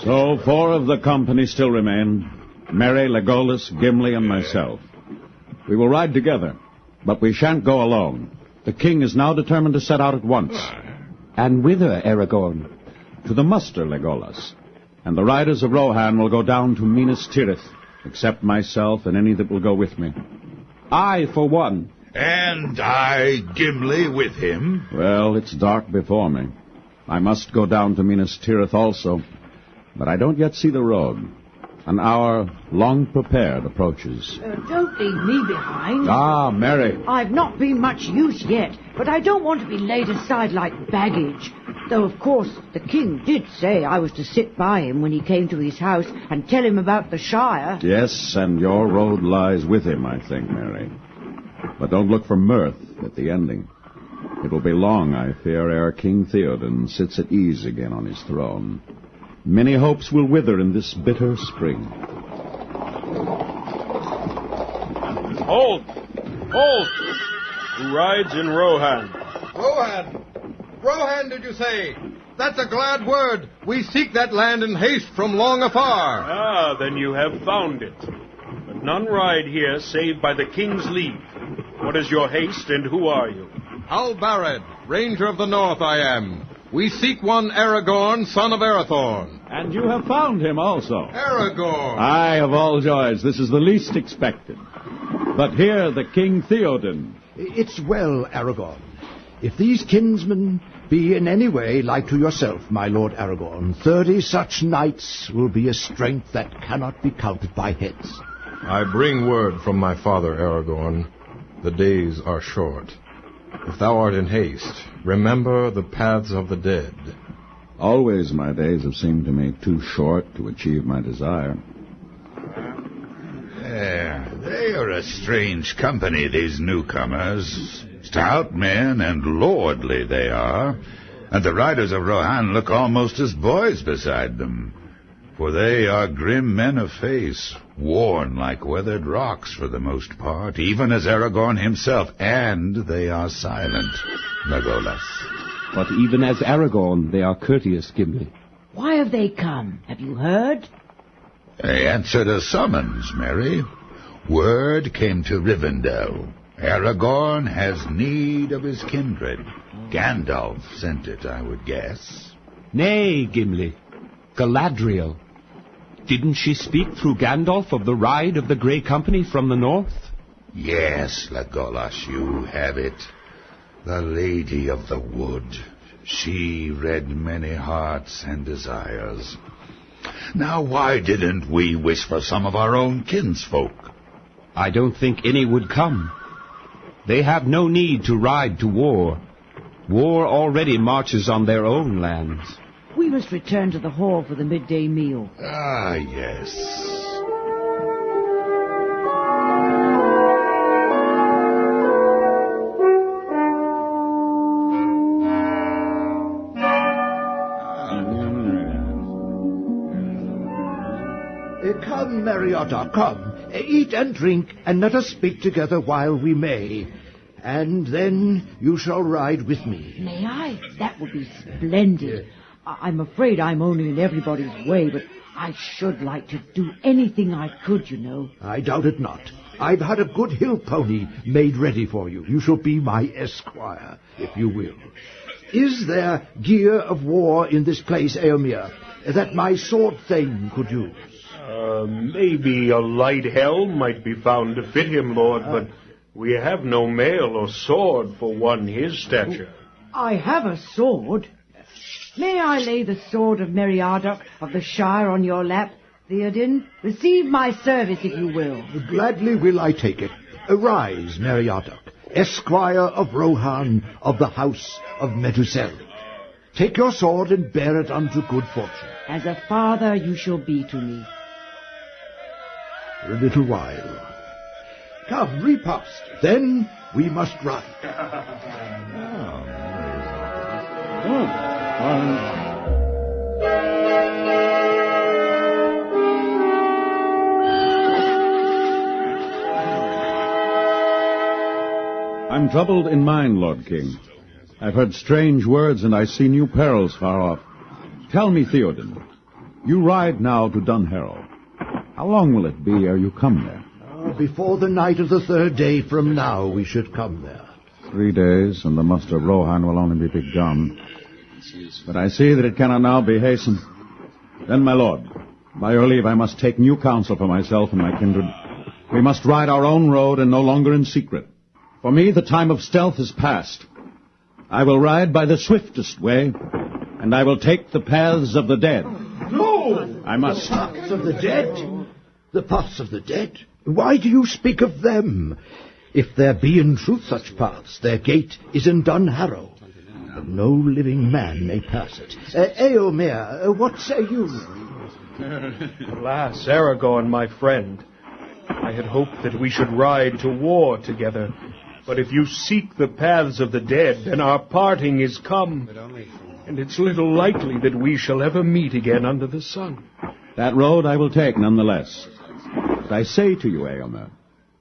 So 4 of the company still remain. Merry, Legolas, Gimli, and myself. We will ride together, but we shan't go alone. The king is now determined to set out at once. And whither, Aragorn? To the muster, Legolas. And the riders of Rohan will go down to Minas Tirith, except myself and any that will go with me. I, for one. And I, Gimli, with him. Well, it's dark before me. I must go down to Minas Tirith also, but I don't yet see the road. An hour, long prepared, approaches. Don't leave me behind. Ah, Mary. I've not been much use yet, but I don't want to be laid aside like baggage. Though, of course, the king did say I was to sit by him when he came to his house and tell him about the Shire. Yes, and your road lies with him, I think, Mary. But don't look for mirth at the ending. It will be long, I fear, ere King Theoden sits at ease again on his throne. Many hopes will wither in this bitter spring. Halt! Halt! Who rides in Rohan? Rohan! Rohan, did you say? That's a glad word. We seek that land in haste from long afar. Ah, then you have found it. But none ride here save by the king's leave. What is your haste, and who are you? Albarad, Ranger of the North I am. We seek one Aragorn, son of Arathorn. And you have found him also. Aragorn! Aye, of all joys, this is the least expected. But here, the King Theoden. It's well, Aragorn. If these kinsmen be in any way like to yourself, my lord Aragorn, 30 such knights will be a strength that cannot be counted by heads. I bring word from my father, Aragorn. The days are short. If thou art in haste, remember the paths of the dead. Always my days have seemed to me too short to achieve my desire. They are a strange company, these newcomers. Stout men and lordly they are, and the riders of Rohan look almost as boys beside them. For they are grim men of face, worn like weathered rocks for the most part, even as Aragorn himself, and they are silent, Legolas. But even as Aragorn, they are courteous, Gimli. Why have they come? Have you heard? They answered a summons, Mary. Word came to Rivendell. Aragorn has need of his kindred. Gandalf sent it, I would guess. Nay, Gimli. Galadriel. Didn't she speak through Gandalf of the ride of the Grey Company from the north? Yes, Legolas, you have it. The Lady of the Wood. She read many hearts and desires. Now, why didn't we wish for some of our own kinsfolk? I don't think any would come. They have no need to ride to war. War already marches on their own lands. We must return to the hall for the midday meal. Ah, yes. Come, Meriadoc, come. Eat and drink, and let us speak together while we may. And then you shall ride with me. May I? That would be splendid. I'm afraid I'm only in everybody's way, but I should like to do anything I could, you know. I doubt it not. I've had a good hill pony made ready for you. You shall be my esquire, if you will. Is there gear of war in this place, Éomer, that my sword thane could use? Maybe a light helm might be found to fit him, Lord, but we have no mail or sword for one his stature. I have a sword. May I lay the sword of Meriadoc of the Shire on your lap, Theoden? Receive my service, if you will. Gladly will I take it. Arise, Meriadoc, esquire of Rohan of the house of Medusel. Take your sword and bear it unto good fortune. As a father you shall be to me. For a little while. Come, repast. Then we must ride. I'm troubled in mind, Lord King. I've heard strange words, and I see new perils far off. Tell me, Theoden, You ride now to Dunharrow. How long will it be ere you come there? Before the night of the 3rd day from now, we should come there. 3 days, and the muster of Rohan will only be begun. But I see that it cannot now be hastened. Then, my lord, by your leave, I must take new counsel for myself and my kindred. We must ride our own road and no longer in secret. For me, the time of stealth is past. I will ride by the swiftest way, and I will take the paths of the dead. No! I must. The paths of the dead? The paths of the dead? Why do you speak of them? If there be in truth such paths, their gate is in Dunharrow. No living man may pass it. Eomer, what say you? Alas, Aragorn, my friend, I had hoped that we should ride to war together. But if you seek the paths of the dead, then our parting is come. And it's little likely that we shall ever meet again under the sun. That road I will take nonetheless. But I say to you, Eomer,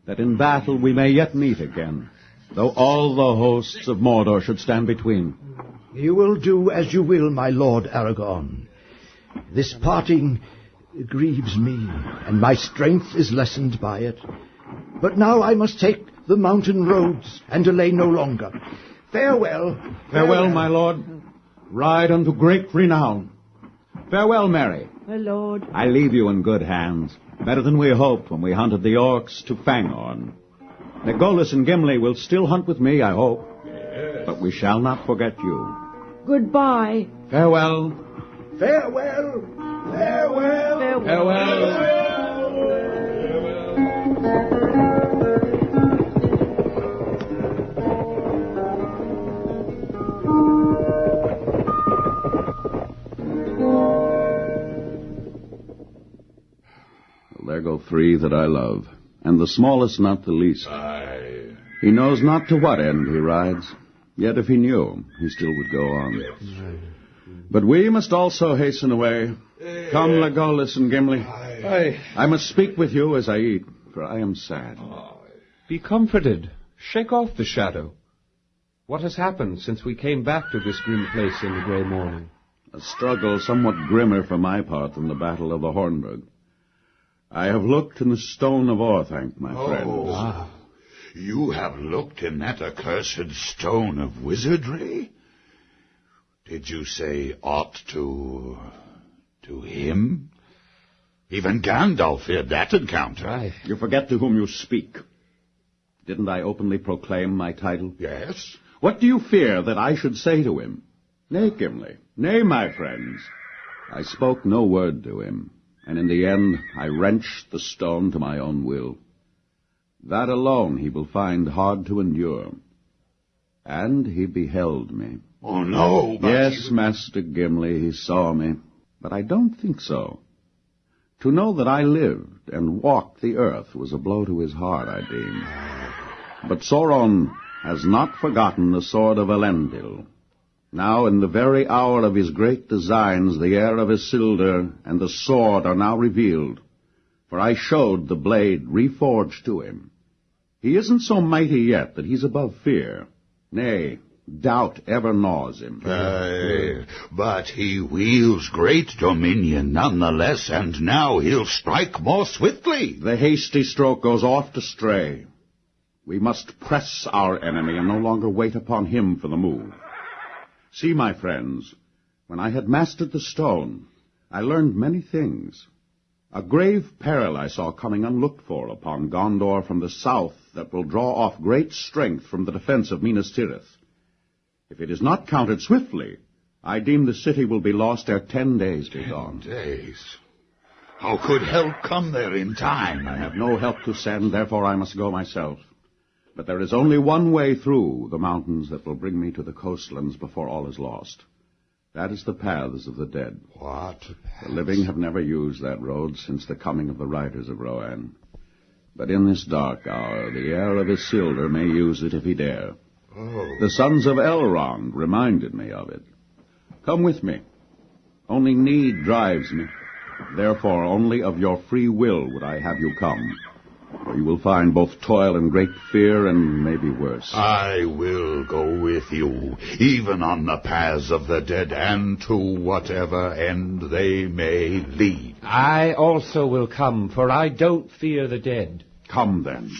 that in battle we may yet meet again, though all the hosts of Mordor should stand between. You will do as you will, my lord Aragorn. This parting grieves me, and my strength is lessened by it. But now I must take the mountain roads, and delay no longer. Farewell. Farewell, my lord. Ride unto great renown. Farewell, Mary. My lord. I leave you in good hands, better than we hoped when we hunted the orcs to Fangorn. Legolas and Gimli will still hunt with me, I hope. But we shall not forget you. Goodbye. Farewell. Farewell. Farewell. Farewell. Farewell. There go 3 that I love, and the smallest not the least. Aye. He knows not to what end he rides, yet if he knew, he still would go on. Yes. But we must also hasten away. Come, Legolas and Gimli. I must speak with you as I eat, for I am sad. Be comforted. Shake off the shadow. What has happened since we came back to this grim place in the grey morning? A struggle somewhat grimmer for my part than the Battle of the Hornburg. I have looked in the stone of Orthanc, my friends. You have looked in that accursed stone of wizardry? Did you say aught to him? Even Gandalf feared that encounter. You forget to whom you speak. Didn't I openly proclaim my title? Yes. What do you fear that I should say to him? Nay, Gimli, nay, my friends. I spoke no word to him, and in the end I wrenched the stone to my own will. That alone he will find hard to endure. And he beheld me. Oh, no, but... Yes, Master Gimli, he saw me, but I don't think so. To know that I lived and walked the earth was a blow to his heart, I deem. But Sauron has not forgotten the sword of Elendil. Now, in the very hour of his great designs, the heir of Isildur and the sword are now revealed, for I showed the blade reforged to him. He isn't so mighty yet that he's above fear. Nay, doubt ever gnaws him. But he wields great dominion nonetheless, and now he'll strike more swiftly. The hasty stroke goes oft astray. We must press our enemy and no longer wait upon him for the move. See, my friends, when I had mastered the stone, I learned many things. A grave peril I saw coming unlooked for upon Gondor from the south that will draw off great strength from the defense of Minas Tirith. If it is not countered swiftly, I deem the city will be lost ere 10 days be gone. 10 days? How could help come there in time? I have no help to send, therefore I must go myself. But there is only one way through the mountains that will bring me to the coastlands before all is lost. That is the paths of the dead. What paths? The living have never used that road since the coming of the riders of Rohan. But in this dark hour, the heir of Isildur may use it if he dare. Oh. The sons of Elrond reminded me of it. Come with me. Only need drives me. Therefore, only of your free will would I have you come. For you will find both toil and great fear, and maybe worse. I will go with you, even on the paths of the dead, and to whatever end they may lead. I also will come, for I don't fear the dead. Come, then.